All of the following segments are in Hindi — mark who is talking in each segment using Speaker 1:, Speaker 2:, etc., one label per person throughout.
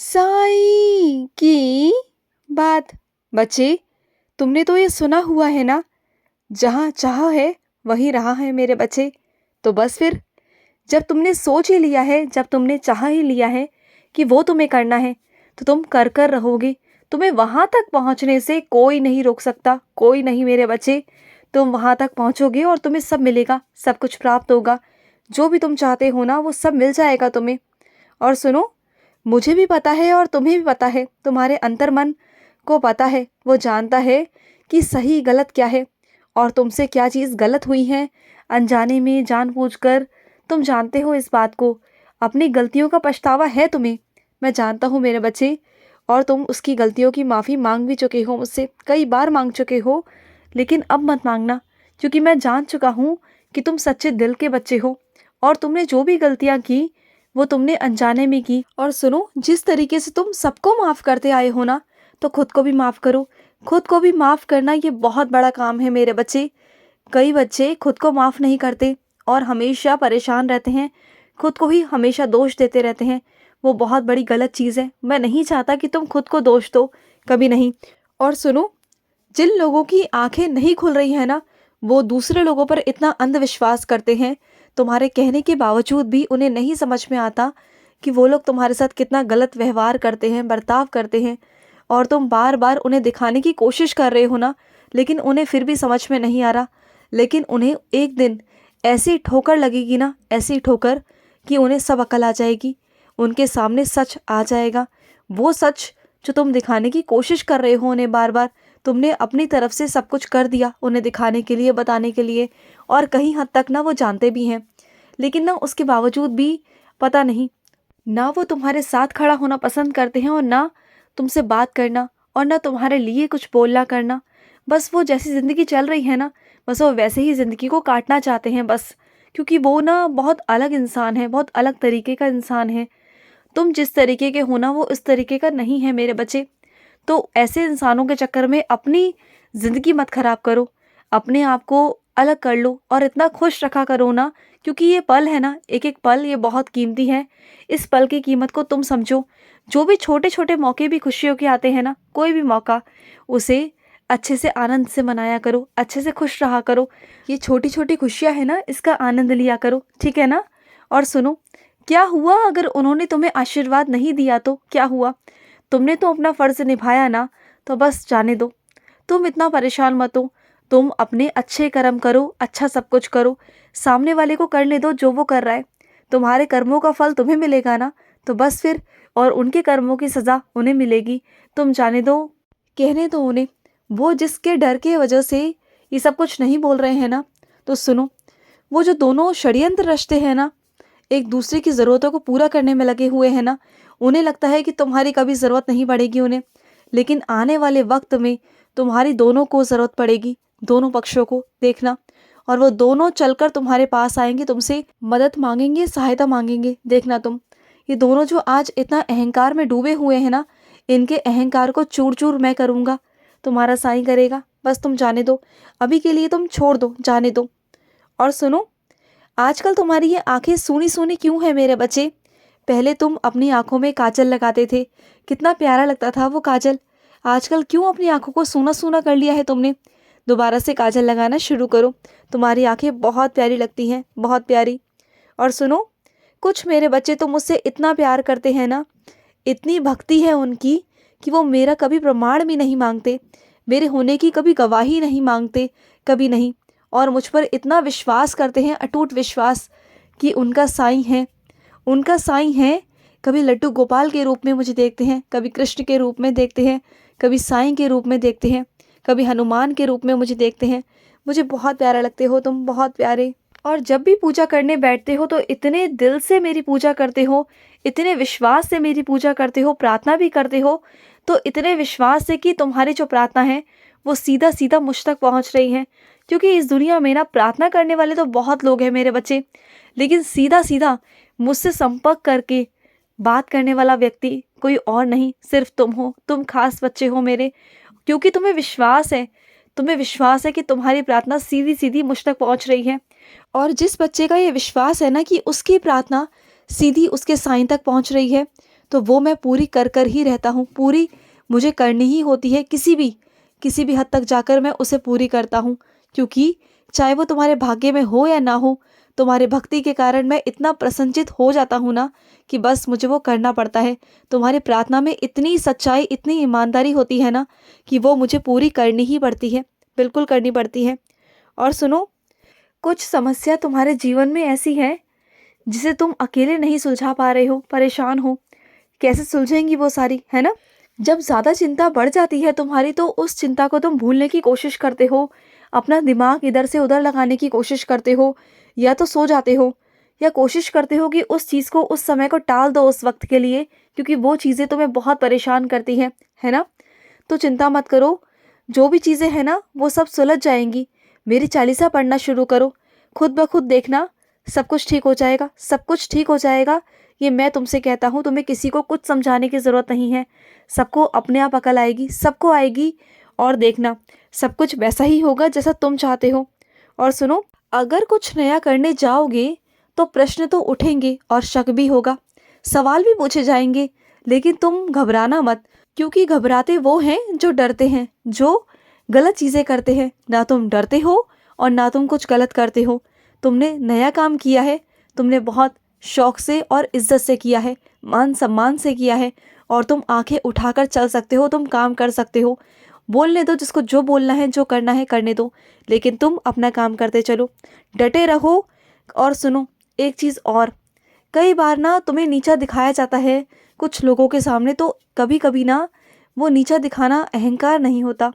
Speaker 1: साईं की बात। बच्चे, तुमने तो ये सुना हुआ है ना, जहाँ चाह है वहीं राह है मेरे बच्चे। तो बस फिर, जब तुमने सोच ही लिया है, जब तुमने चाह ही लिया है कि वो तुम्हें करना है, तो तुम कर कर रहोगे। तुम्हें वहां तक पहुंचने से कोई नहीं रोक सकता, कोई नहीं मेरे बच्चे। तुम वहां तक पहुंचोगे और तुम्हें सब मिलेगा, सब कुछ प्राप्त होगा। जो भी तुम चाहते हो ना, वो सब मिल जाएगा तुम्हें। और सुनो, मुझे भी पता है और तुम्हें भी पता है, तुम्हारे अंतर्मन को पता है, वो जानता है कि सही गलत क्या है और तुमसे क्या चीज़ गलत हुई है। अनजाने में, जानबूझकर, तुम जानते हो इस बात को। अपनी गलतियों का पछतावा है तुम्हें, मैं जानता हूँ मेरे बच्चे। और तुम उसकी गलतियों की माफ़ी मांग भी चुके हो मुझसे, कई बार मांग चुके हो। लेकिन अब मत मांगना, क्योंकि मैं जान चुका हूँ कि तुम सच्चे दिल के बच्चे हो। और तुमने जो भी गलतियाँ की, वो तुमने अनजाने में की। और सुनो, जिस तरीके से तुम सबको माफ़ करते आए हो ना, तो खुद को भी माफ़ करो। खुद को भी माफ़ करना ये बहुत बड़ा काम है मेरे बच्चे। कई बच्चे खुद को माफ़ नहीं करते और हमेशा परेशान रहते हैं, खुद को ही हमेशा दोष देते रहते हैं। वो बहुत बड़ी गलत चीज़ है। मैं नहीं चाहता कि तुम खुद को दोष दो, कभी नहीं। और सुनो, जिन लोगों की आंखें नहीं खुल रही है ना, वो दूसरे लोगों पर इतना अंधविश्वास करते हैं। तुम्हारे कहने के बावजूद भी उन्हें नहीं समझ में आता कि वो लोग तुम्हारे साथ कितना गलत व्यवहार करते हैं, बर्ताव करते हैं। और तुम बार बार उन्हें दिखाने की कोशिश कर रहे हो ना, लेकिन उन्हें फिर भी समझ में नहीं आ रहा। लेकिन उन्हें एक दिन ऐसी ठोकर लगेगी ना, ऐसी ठोकर, कि उन्हें सब अकल आ जाएगी। उनके सामने सच आ जाएगा। वो सच जो तुम दिखाने की कोशिश कर रहे हो उन्हें बार बार, तुमने अपनी तरफ से सब कुछ कर दिया उन्हें दिखाने के लिए, बताने के लिए। और कहीं हद तक ना वो जानते भी हैं, लेकिन ना उसके बावजूद भी पता नहीं, ना वो तुम्हारे साथ खड़ा होना पसंद करते हैं और ना तुमसे बात करना, और ना तुम्हारे लिए कुछ बोलना करना। बस वो जैसी ज़िंदगी चल रही है ना, बस वो वैसे ही ज़िंदगी को काटना चाहते हैं बस। क्योंकि वो ना बहुत अलग इंसान है, बहुत अलग तरीके का इंसान है। तुम जिस तरीके के हो ना, वो इस तरीके का नहीं है मेरे बच्चे। तो ऐसे इंसानों के चक्कर में अपनी ज़िंदगी मत खराब करो, अपने आप को अलग कर लो और इतना खुश रखा करो ना। क्योंकि ये पल है ना, एक एक पल ये बहुत कीमती है। इस पल की कीमत को तुम समझो। जो भी छोटे छोटे मौके भी खुशियों के आते हैं ना, कोई भी मौका, उसे अच्छे से आनंद से मनाया करो, अच्छे से खुश रहा करो। ये छोटी छोटी खुशियाँ है ना, इसका आनंद लिया करो, ठीक है ना। और सुनो, क्या हुआ अगर उन्होंने तुम्हें आशीर्वाद नहीं दिया तो क्या हुआ? तुमने तो अपना फ़र्ज़ निभाया ना, तो बस जाने दो। तुम इतना परेशान मत हो। तुम अपने अच्छे कर्म करो, अच्छा सब कुछ करो। सामने वाले को करने दो जो वो कर रहा है। तुम्हारे कर्मों का फल तुम्हें मिलेगा ना, तो बस फिर, और उनके कर्मों की सज़ा उन्हें मिलेगी। तुम जाने दो, कहने दो उन्हें। वो जिसके डर के वजह से ये सब कुछ नहीं बोल रहे हैं ना, तो सुनो, वो जो दोनों षड्यंत्र रचते हैं ना, एक दूसरे की ज़रूरतों को पूरा करने में लगे हुए हैं ना, उन्हें लगता है कि तुम्हारी कभी ज़रूरत नहीं पड़ेगी उन्हें। लेकिन आने वाले वक्त में तुम्हारी दोनों को ज़रूरत पड़ेगी, दोनों पक्षों को, देखना। और वो दोनों चलकर तुम्हारे पास आएंगे, तुमसे मदद मांगेंगे, सहायता मांगेंगे, देखना तुम। ये दोनों जो आज इतना अहंकार में डूबे हुए हैं ना, इनके अहंकार को चूर चूर मैं करूँगा, तुम्हारा साईं करेगा। बस तुम जाने दो, अभी के लिए तुम छोड़ दो, जाने दो। और सुनो, आजकल तुम्हारी ये आंखें सूनी सूनी क्यों है मेरे बच्चे? पहले तुम अपनी आंखों में काजल लगाते थे, कितना प्यारा लगता था वो काजल। आजकल क्यों अपनी आंखों को सूना सूना कर लिया है तुमने? दोबारा से काजल लगाना शुरू करो। तुम्हारी आंखें बहुत प्यारी लगती हैं, बहुत प्यारी। और सुनो, कुछ मेरे बच्चे तो मुझसे इतना प्यार करते हैं ना, इतनी भक्ति है उनकी, कि वो मेरा कभी प्रमाण भी नहीं मांगते, मेरे होने की कभी गवाही नहीं मांगते, कभी नहीं। और मुझ पर इतना विश्वास करते हैं, अटूट विश्वास, कि उनका साईं है, उनका साईं है। कभी लड्डू गोपाल के रूप में मुझे देखते हैं, कभी कृष्ण के रूप में देखते हैं, कभी साईं के रूप में देखते हैं, कभी हनुमान के रूप में मुझे देखते हैं। मुझे बहुत प्यारा लगते हो तुम, बहुत प्यारे। और जब भी पूजा करने बैठते हो तो इतने दिल से मेरी पूजा करते हो, इतने विश्वास से मेरी पूजा करते हो, प्रार्थना भी करते हो, तो इतने विश्वास से कि तुम्हारी जो प्रार्थना है वो सीधा सीधा मुझ तक पहुंच रही है। क्योंकि इस दुनिया में ना, प्रार्थना करने वाले तो बहुत लोग हैं मेरे बच्चे, लेकिन सीधा सीधा मुझसे संपर्क करके बात करने वाला व्यक्ति कोई और नहीं, सिर्फ तुम हो। तुम खास बच्चे हो मेरे, क्योंकि तुम्हें विश्वास है, तुम्हें विश्वास है कि तुम्हारी प्रार्थना सीधी सीधी मुझ तक पहुंच रही है। और जिस बच्चे का ये विश्वास है ना कि उसकी प्रार्थना सीधी उसके साईं तक पहुंच रही है, तो वो मैं पूरी कर कर ही रहता हूँ, पूरी मुझे करनी ही होती है, किसी भी हद तक जाकर मैं उसे पूरी करता हूँ। क्योंकि चाहे वो तुम्हारे भाग्य में हो या ना हो, तुम्हारे भक्ति के कारण मैं इतना प्रसन्नचित हो जाता हूँ ना कि बस मुझे वो करना पड़ता है। तुम्हारी प्रार्थना में इतनी सच्चाई, इतनी ईमानदारी होती है ना कि वो मुझे पूरी करनी ही पड़ती है, बिल्कुल करनी पड़ती है। और सुनो, कुछ समस्या तुम्हारे जीवन में ऐसी है जिसे तुम अकेले नहीं सुलझा पा रहे हो, परेशान हो, कैसे सुलझेंगी वो सारी, है ना? जब ज़्यादा चिंता बढ़ जाती है तुम्हारी तो उस चिंता को तुम भूलने की कोशिश करते हो, अपना दिमाग इधर से उधर लगाने की कोशिश करते हो, या तो सो जाते हो या कोशिश करते हो कि उस चीज़ को, उस समय को टाल दो उस वक्त के लिए, क्योंकि वो चीज़ें तुम्हें बहुत परेशान करती हैं, है ना? तो चिंता मत करो, जो भी चीज़ें हैं ना वो सब सुलझ जाएंगी। मेरी चालीसा पढ़ना शुरू करो, खुद ब खुद देखना सब कुछ ठीक हो जाएगा, सब कुछ ठीक हो जाएगा। ये मैं तुमसे कहता हूँ, तुम्हें किसी को कुछ समझाने की ज़रूरत नहीं है, सबको अपने आप अकल आएगी, सबको आएगी। और देखना सब कुछ वैसा ही होगा जैसा तुम चाहते हो। और सुनो, अगर कुछ नया करने जाओगे तो प्रश्न तो उठेंगे और शक भी होगा, सवाल भी पूछे जाएंगे, लेकिन तुम घबराना मत, क्योंकि घबराते वो हैं जो डरते हैं, जो गलत चीज़ें करते हैं। ना तुम डरते हो और ना तुम कुछ गलत करते हो। तुमने नया काम किया है, तुमने बहुत शौक से और इज्जत से किया है, मान सम्मान से किया है, और तुम आंखें उठाकर चल सकते हो, तुम काम कर सकते हो। बोलने दो जिसको जो बोलना है, जो करना है करने दो, लेकिन तुम अपना काम करते चलो, डटे रहो। और सुनो एक चीज़ और, कई बार ना तुम्हें नीचा दिखाया जाता है कुछ लोगों के सामने, तो कभी कभी ना वो नीचा दिखाना अहंकार नहीं होता,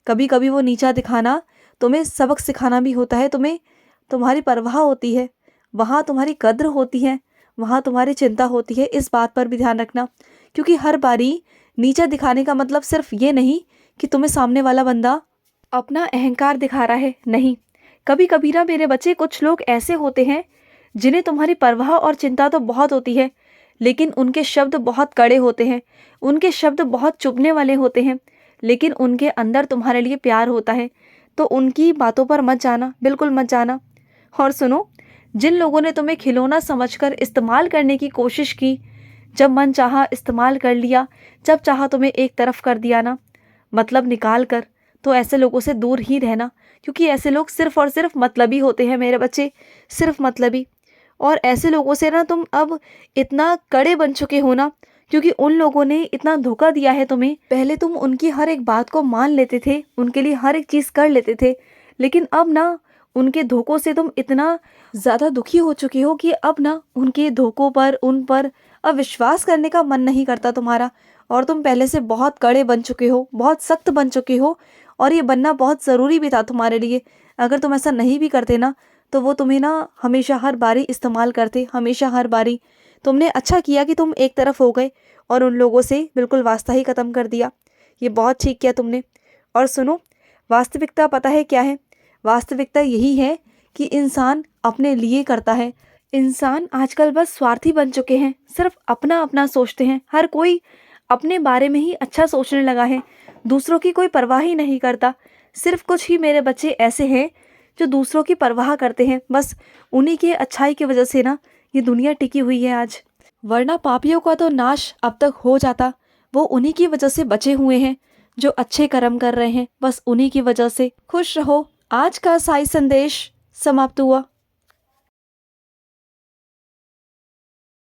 Speaker 1: कभी कभी वो नीचा दिखाना तुम्हें सबक सिखाना भी होता है। तुम्हें तुम्हारी परवाह होती है, वहाँ तुम्हारी कद्र होती है, वहाँ तुम्हारी चिंता होती है, इस बात पर भी ध्यान रखना। क्योंकि हर बारी नीचा दिखाने का मतलब सिर्फ ये नहीं कि तुम्हें सामने वाला बंदा अपना अहंकार दिखा रहा है, नहीं। कभी कभी ना मेरे बच्चे, कुछ लोग ऐसे होते हैं जिन्हें तुम्हारी परवाह और चिंता तो बहुत होती है, लेकिन उनके शब्द बहुत कड़े होते हैं, उनके शब्द बहुत चुभने वाले होते हैं, लेकिन उनके अंदर तुम्हारे लिए प्यार होता है। तो उनकी बातों पर मत जाना, बिल्कुल मत जाना। और सुनो, जिन लोगों ने तुम्हें खिलौना समझकर इस्तेमाल करने की कोशिश की, जब मन चाहा इस्तेमाल कर लिया, जब चाहा तुम्हें एक तरफ कर दिया ना, मतलब निकाल कर, तो ऐसे लोगों से दूर ही रहना, क्योंकि ऐसे लोग सिर्फ और सिर्फ मतलबी होते हैं मेरे बच्चे, सिर्फ मतलबी। और ऐसे लोगों से ना तुम अब इतना कड़े बन चुके हो ना, क्योंकि उन लोगों ने इतना धोखा दिया है तुम्हें। पहले तुम उनकी हर एक बात को मान लेते थे, उनके लिए हर एक चीज़ कर लेते थे, लेकिन अब ना उनके धोखों से तुम इतना ज़्यादा दुखी हो चुके हो कि अब ना उनके धोखों पर, उन पर अब विश्वास करने का मन नहीं करता तुम्हारा। और तुम पहले से बहुत कड़े बन चुके हो, बहुत सख्त बन चुके हो, और ये बनना बहुत ज़रूरी भी था तुम्हारे लिए। अगर तुम ऐसा नहीं भी करते ना तो वो तुम्हें ना हमेशा हर बारी इस्तेमाल करते, हमेशा हर बारी। तुमने अच्छा किया कि तुम एक तरफ हो गए और उन लोगों से बिल्कुल वास्ता ही ख़त्म कर दिया, ये बहुत ठीक किया तुमने। और सुनो, वास्तविकता पता है क्या है? वास्तविकता यही है कि इंसान अपने लिए करता है। इंसान आजकल बस स्वार्थी बन चुके हैं, सिर्फ अपना अपना सोचते हैं, हर कोई अपने बारे में ही अच्छा सोचने लगा है, दूसरों की कोई परवाह ही नहीं करता। सिर्फ कुछ ही मेरे बच्चे ऐसे हैं जो दूसरों की परवाह करते हैं, बस उन्हीं के अच्छाई की वजह से ना ये दुनिया टिकी हुई है आज, वरना पापियों का तो नाश अब तक हो जाता। वो उन्हीं की वजह से बचे हुए हैं जो अच्छे कर्म कर रहे हैं, बस उन्हीं की वजह से। खुश रहो। आज का साई संदेश समाप्त हुआ।